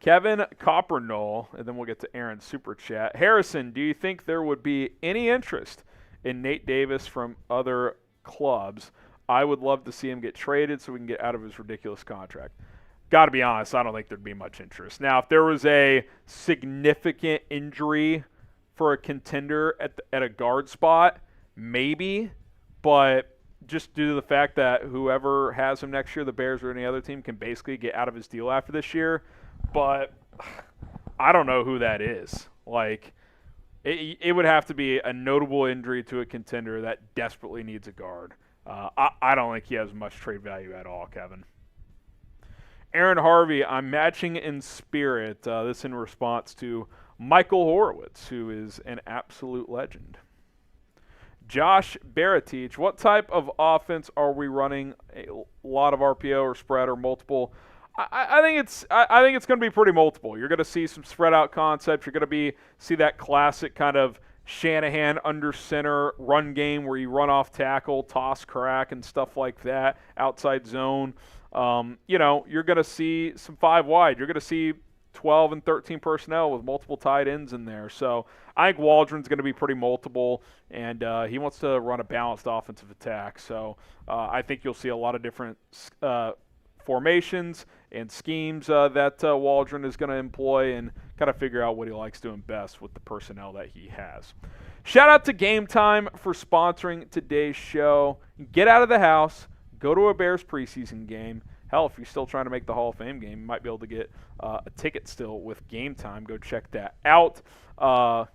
Kevin Coppernull, and then we'll get to Aaron's super chat. Harrison, do you think there would be any interest in Nate Davis from other clubs? I would love to see him get traded so we can get out of his ridiculous contract. Got to be honest, I don't think there'd be much interest. Now, if there was a significant injury for a contender at a guard spot, maybe, but just due to the fact that whoever has him next year, the Bears or any other team, can basically get out of his deal after this year. But I don't know who that is. Like, it would have to be a notable injury to a contender that desperately needs a guard. I don't think he has much trade value at all, Kevin. Aaron Harvey, I'm matching in spirit. This in response to Michael Horowitz, who is an absolute legend. Josh Baratich, what type of offense are we running? A lot of RPO or spread or multiple? I think it's going to be pretty multiple. You're going to see some spread out concepts. You're going to see that classic kind of Shanahan under center run game where you run off tackle, toss crack, and stuff like that. Outside zone. You're going to see some 5 wide. You're going to see 12 and 13 personnel with multiple tight ends in there. So I think Waldron's going to be pretty multiple, and he wants to run a balanced offensive attack. So I think you'll see a lot of different formations and schemes that Waldron is going to employ and kind of figure out what he likes doing best with the personnel that he has. Shout out to GameTime for sponsoring today's show. Get out of the house. Go to a Bears preseason game. Hell, if you're still trying to make the Hall of Fame game, you might be able to get a ticket still with GameTime. Go check that out.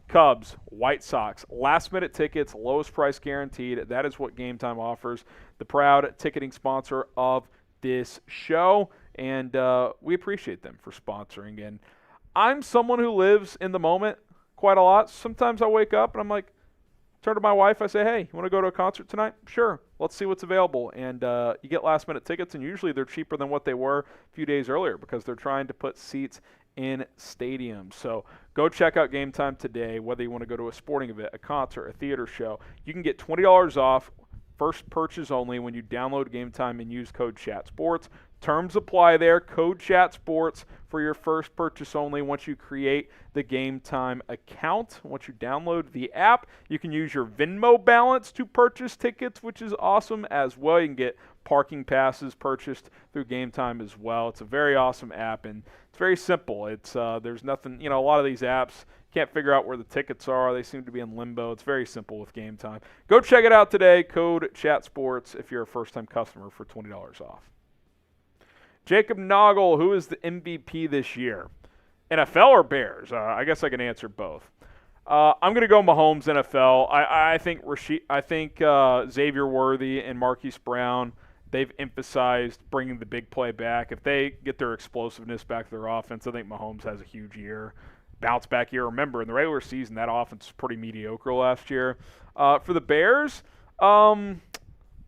Cubs, White Sox, last-minute tickets, lowest price guaranteed. That is what GameTime offers. The proud ticketing sponsor of this show, and we appreciate them for sponsoring. And I'm someone who lives in the moment quite a lot. Sometimes I wake up and I'm like, turn to my wife, I say, hey, you want to go to a concert tonight? Sure. Let's see what's available. And you get last-minute tickets, and usually they're cheaper than what they were a few days earlier because they're trying to put seats in stadiums. So go check out GameTime today, whether you want to go to a sporting event, a concert, a theater show. You can get $20 off, first purchase only, when you download GameTime and use code ChatSports. Terms apply there. Code ChatSports for your first purchase only once you create the GameTime account. Once you download the app, you can use your Venmo balance to purchase tickets, which is awesome as well. You can get parking passes purchased through GameTime as well. It's a very awesome app, and it's very simple. It's there's nothing, a lot of these apps, can't figure out where the tickets are. They seem to be in limbo. It's very simple with GameTime. Go check it out today. Code ChatSports if you're a first-time customer for $20 off. Jacob Noggle, who is the MVP this year? NFL or Bears? I guess I can answer both. I'm going to go Mahomes NFL. I think Xavier Worthy and Marquise Brown, they've emphasized bringing the big play back. If they get their explosiveness back to their offense, I think Mahomes has a huge year. Bounce back year. Remember, in the regular season, that offense was pretty mediocre last year. For the Bears,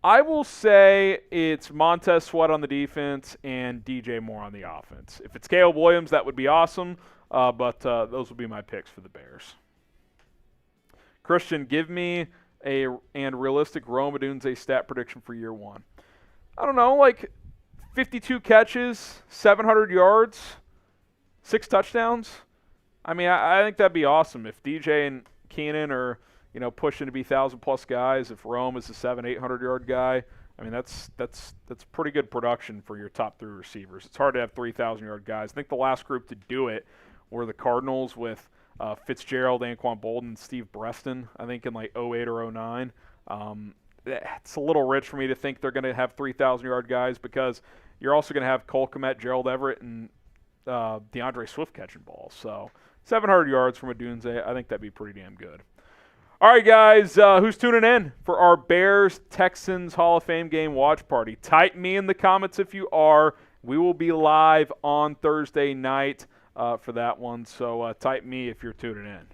I will say it's Montez Sweat on the defense and DJ Moore on the offense. If it's Caleb Williams, that would be awesome, but those will be my picks for the Bears. Christian, give me a realistic Rome Odunze stat prediction for year one. I don't know, like 52 catches, 700 yards, 6 touchdowns. I mean, I think that'd be awesome if DJ and Keenan are pushing to be 1,000-plus guys. If Rome is a 700-800-yard guy, I mean, that's pretty good production for your top 3 receivers. It's hard to have 3,000-yard guys. I think the last group to do it were the Cardinals with Fitzgerald, Anquan Bolden, and Steve Breston, I think in like 08 or 09. It's a little rich for me to think they're going to have 3,000-yard guys because you're also going to have Cole Kmet, Gerald Everett, and DeAndre Swift catching balls. So 700 yards from Odunze, I think that'd be pretty damn good. All right, guys, who's tuning in for our Bears-Texans Hall of Fame game watch party? Type me in the comments if you are. We will be live on Thursday night for that one, so type me if you're tuning in.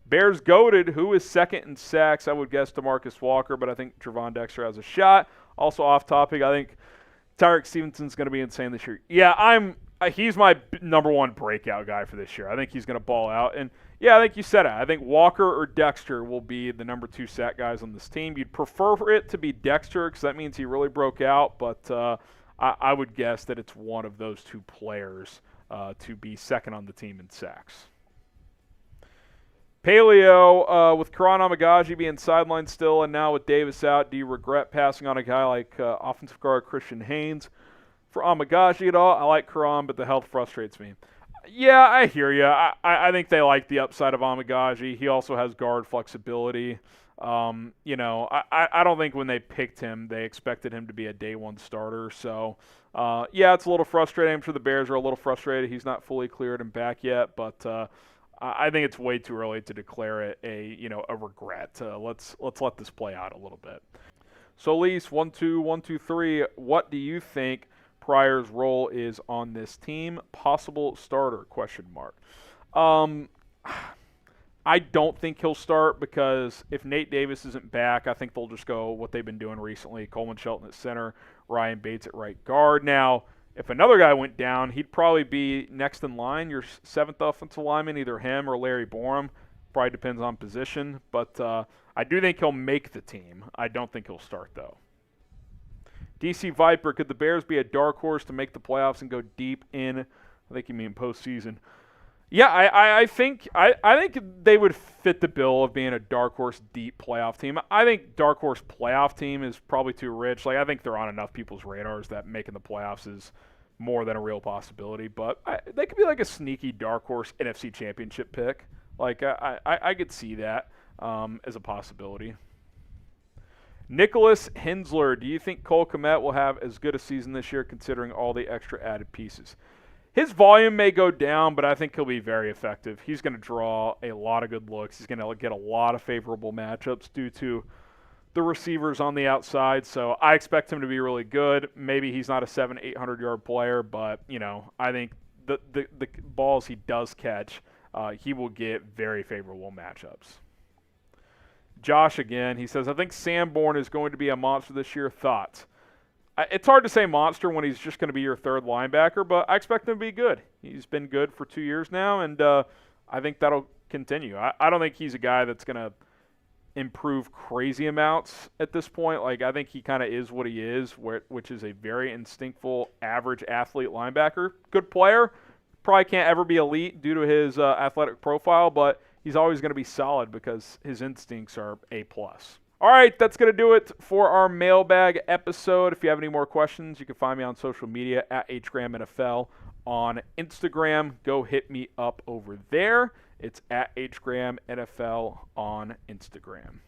Bears goated, who is second in sacks? I would guess Demarcus Walker, but I think Gervon Dexter has a shot. Also off topic, I think Tyreek Stevenson's going to be insane this year. Yeah, he's my number one breakout guy for this year. I think he's going to ball out. And, yeah, I think you said it. I think Walker or Dexter will be the number 2 sack guys on this team. You'd prefer it to be Dexter because that means he really broke out, but I would guess that it's one of those 2 players to be second on the team in sacks. Paleo, with Kiran Amegadjie being sidelined still and now with Davis out, do you regret passing on a guy like offensive guard Christian Haynes for Amegadjie at all? I like Kiran, but the health frustrates me. Yeah, I hear you. I think they like the upside of Amegadjie. He also has guard flexibility. I don't think when they picked him, they expected him to be a day one starter. So, it's a little frustrating. I'm sure the Bears are a little frustrated. He's not fully cleared and back yet, but I think it's way too early to declare it a regret. Let's let this play out a little bit. So, Lise, 1, 2, 1, 2, 3. What do you think Pryor's role is on this team? Possible starter? ? I don't think he'll start because if Nate Davis isn't back, I think they'll just go what they've been doing recently. Coleman Shelton at center, Ryan Bates at right guard. Now, if another guy went down, he'd probably be next in line, your seventh offensive lineman, either him or Larry Borum. Probably depends on position. But I do think he'll make the team. I don't think he'll start, though. DC Viper, could the Bears be a dark horse to make the playoffs and go deep in, I think you mean postseason? Yeah, I think they would fit the bill of being a dark horse deep playoff team. I think dark horse playoff team is probably too rich. I think they're on enough people's radars that making the playoffs is more than a real possibility. But they could be like a sneaky dark horse NFC Championship pick. I could see that as a possibility. Nicholas Hensler, do you think Cole Kmet will have as good a season this year considering all the extra added pieces? His volume may go down, but I think he'll be very effective. He's going to draw a lot of good looks. He's going to get a lot of favorable matchups due to the receivers on the outside. So I expect him to be really good. Maybe he's not a 700-800-yard player, but, I think the balls he does catch, he will get very favorable matchups. Josh again, he says, I think Sanborn is going to be a monster this year. Thoughts? It's hard to say monster when he's just going to be your third linebacker, but I expect him to be good. He's been good for 2 years now, and I think that'll continue. I don't think he's a guy that's going to improve crazy amounts at this point. I think he kind of is what he is, which is a very instinctful, average athlete linebacker. Good player. Probably can't ever be elite due to his athletic profile, but he's always going to be solid because his instincts are A+. All right, that's going to do it for our mailbag episode. If you have any more questions, you can find me on social media at HGramNFL on Instagram. Go hit me up over there. It's at HGramNFL on Instagram.